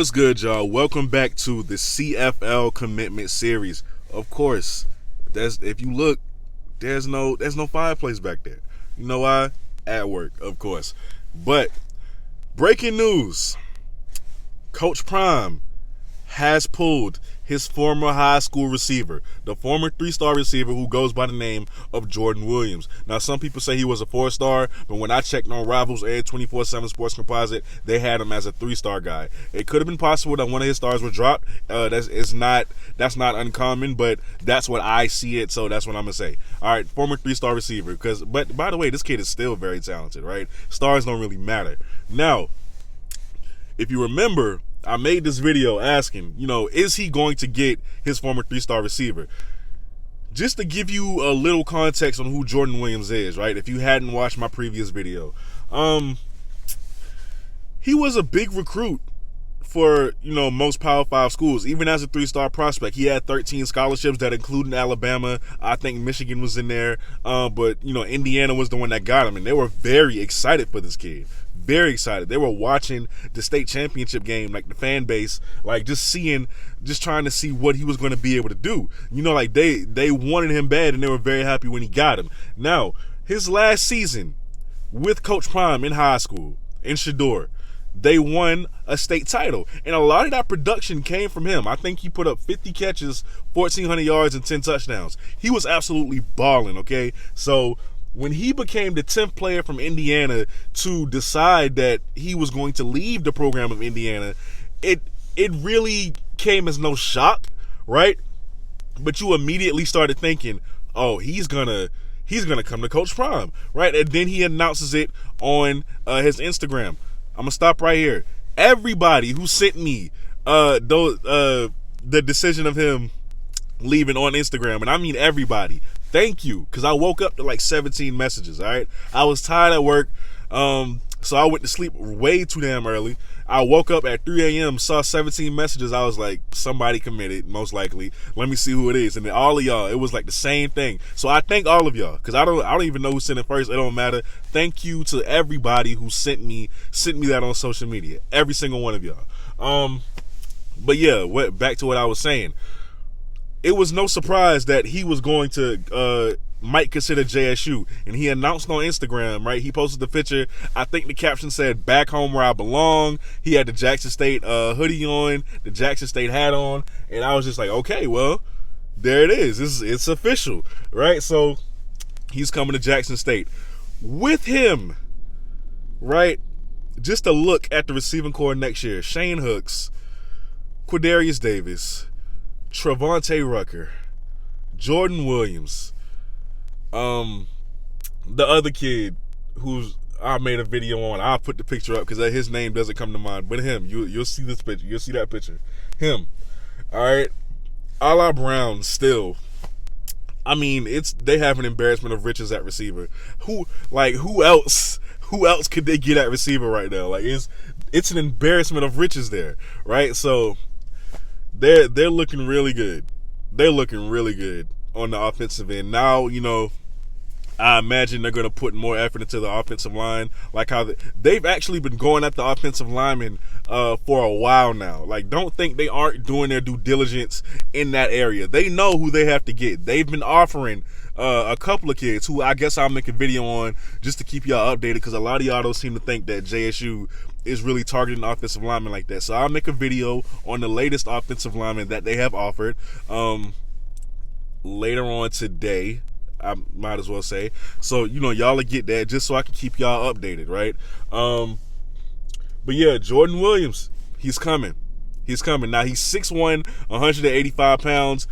What's good, y'all? Welcome back to the CFL commitment series. Of course, if you look, there's no fireplace back there. You know why? At work, of course. But breaking news: Coach Prime has pulled his former high school receiver, the former 3-star receiver who goes by the name of Jordan Williams. Now, some people say he was a 4-star, but when I checked on Rivals and 24/7 Sports Composite, they had him as a 3-star guy. It could have been possible that one of his stars were dropped. That's not uncommon, but that's what I see it, so that's what I'm gonna say. All right, former 3-star receiver. But by the way, this kid is still very talented, right? Stars don't really matter. Now, if you remember, I made this video asking, is he going to get his former 3-star receiver? Just to give you a little context on who Jordan Williams is, right? If you hadn't watched my previous video, he was a big recruit for, most Power 5 schools. Even as a 3-star prospect, he had 13 scholarships that included Alabama. I think Michigan was in there, but Indiana was the one that got him, and they were very excited for this kid. Very excited. They were watching the state championship game, like the fan base, like just trying to see what he was going to be able to do. They wanted him bad, and they were very happy when he got him. Now, his last season with Coach Prime in high school in Shador, they won a state title, and a lot of that production came from him. I think he put up 50 catches, 1,400 yards, and 10 touchdowns. He was absolutely balling, okay? So when he became the 10th player from Indiana to decide that he was going to leave the program of Indiana, it really came as no shock, right? But you immediately started thinking, oh, he's gonna come to Coach Prime, right? And then he announces it on his Instagram. I'm gonna stop right here. Everybody who sent me the decision of him leaving on Instagram, and I mean everybody, thank you, because I woke up to like 17 messages. All right, I was tired at work, so I went to sleep way too damn early. I woke up at 3 a.m., saw 17 messages. I was like, somebody committed, most likely. Let me see who it is. And then all of y'all, it was like the same thing. So I thank all of y'all, because I don't even know who sent it first. It don't matter. Thank you to everybody who sent me that on social media. Every single one of y'all. But yeah, back to what I was saying. It was no surprise that he was going to might consider JSU, and he announced on Instagram, right? He posted the picture. I think the caption said "Back home where I belong." He had the Jackson State hoodie on, the Jackson State hat on, and I was just like, okay, well, there it is. It's official, right? So he's coming to Jackson State. With him, right? Just a look at the receiving core next year: Shane Hooks, Quadarius Davis, Travante Rucker, Jordan Williams, the other kid who's I made a video on. I'll put the picture up because his name doesn't come to mind, but him, you'll see this picture. You'll see that picture. Him. All right. A la Brown still. I mean, they have an embarrassment of riches at receiver. Who else could they get at receiver right now? Like it's an embarrassment of riches there, right? So they're looking really good. They're looking really good on the offensive end. Now, I imagine they're going to put more effort into the offensive line, like how they've actually been going at the offensive linemen for a while now. Like, don't think they aren't doing their due diligence in that area. They know who they have to get. They've been offering a couple of kids who I guess I'll make a video on just to keep y'all updated, because a lot of y'all don't seem to think that JSU is really targeting offensive linemen like that. So I'll make a video on the latest offensive linemen that they have offered later on today, I might as well say. So, y'all will get that just so I can keep y'all updated, right? But yeah, Jordan Williams, he's coming. He's coming. Now, he's 6'1", 185 pounds.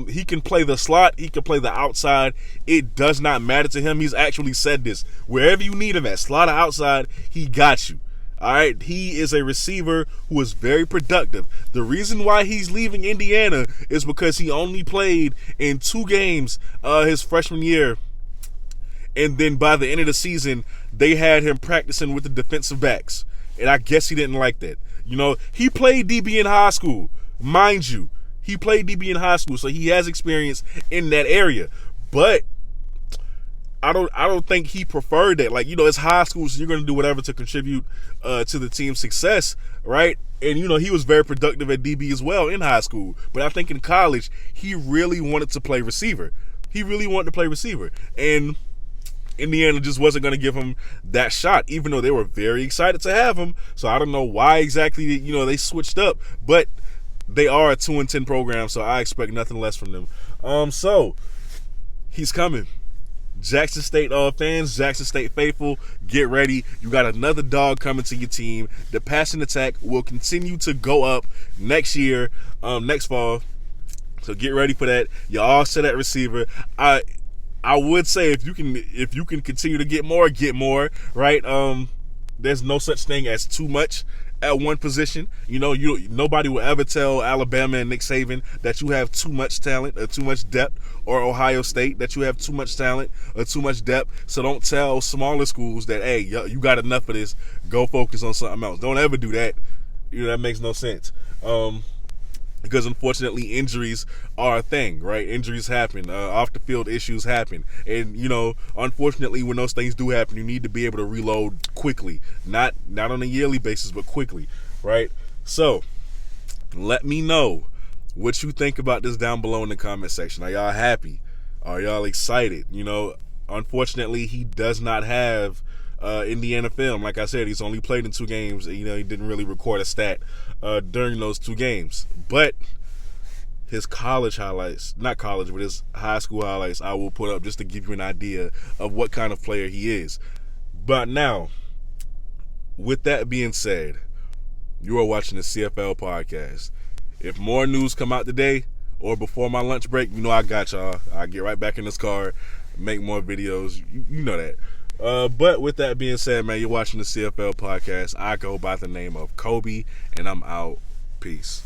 He can play the slot. He can play the outside. It does not matter to him. He's actually said this. Wherever you need him at, slot or outside, he got you. All right, he is a receiver who is very productive. The reason why he's leaving Indiana is because he only played in 2 games his freshman year, and then by the end of the season, they had him practicing with the defensive backs, and I guess he didn't like that. He played DB in high school, mind you. He played DB in high school, so he has experience in that area. But I don't think he preferred that. Like, it's high school, so you're going to do whatever to contribute to the team's success, right? And he was very productive at DB as well in high school. But I think in college, he really wanted to play receiver. He really wanted to play receiver, and Indiana just wasn't going to give him that shot, even though they were very excited to have him. So I don't know why exactly they switched up, but they are a 2-10 program, so I expect nothing less from them. So he's coming. Jackson State fans, Jackson State faithful, get ready. You got another dog coming to your team. The passing attack will continue to go up next year, next fall. So get ready for that. You're all set at receiver. I would say if you can continue to get more, right? There's no such thing as too much at one position. Nobody will ever tell Alabama and Nick Saban that you have too much talent or too much depth, or Ohio State that you have too much talent or too much depth. So don't tell smaller schools that, hey, you got enough of this, go focus on something else. Don't ever do that. That makes no sense. Because unfortunately injuries are a thing, right? Injuries happen. Off the field issues happen. And, unfortunately when those things do happen, you need to be able to reload quickly. Not on a yearly basis, but quickly, right? So let me know what you think about this down below in the comment section. Are y'all happy? Are y'all excited? Unfortunately he does not have Indiana film. Like I said, he's only played in 2 games. He didn't really record a stat during those 2 games. But his college highlights, not college, but his high school highlights, I will put up just to give you an idea of what kind of player he is. But now, with that being said, you are watching the CFL podcast. If more news come out today or before my lunch break, I got y'all. I'll get right back in this car, make more videos. You know that. But with that being said, man, you're watching the CFL podcast. I go by the name of Kobe, and I'm out. Peace.